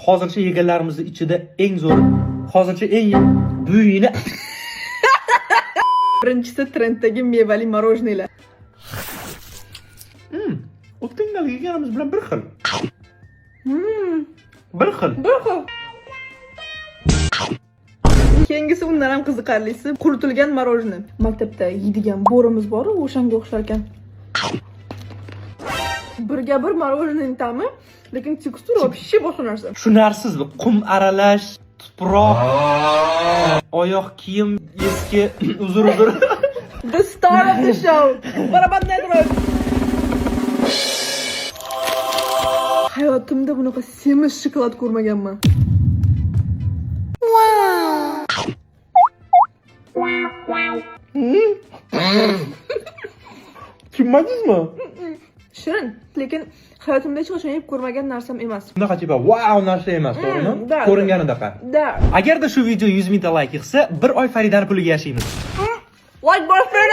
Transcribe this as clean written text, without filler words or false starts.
hozircha yeganlarimizning ichida eng zo'ri, hozircha eng buyini. Birinchisi trenddagi mevali morojnilar. O'tgan gal yeganimiz bilan bir xil. Bir xil. Keyingisi undan ham qiziqarlisi quritilgan morojni. Maktabda yeydigan bo'rimiz bor-ku, o'shanga o'xshar ekan. Birga bir morojnining ta'mi, lekin tekstura вообще boshqa narsa. Tushunarsiz, qum aralash, tuproq, oyoq kiyim eski, uzr. The star of the show. Barabanday turib. Hayotimda bunaqa semiz shokolad ko'rmaganman. Tushunmadingizmi? Shirin, lekin hayotimda hech qachon yeb ko'rmagan narsam emas. Bunaqa tipa wow narsa emas, to'g'rimi? Da. Ko'ringanidaqa. Da. Agarda shu video 100 mingta like yig'sa, bir oy Faridani puliga yashaymiz. Like boyfriend.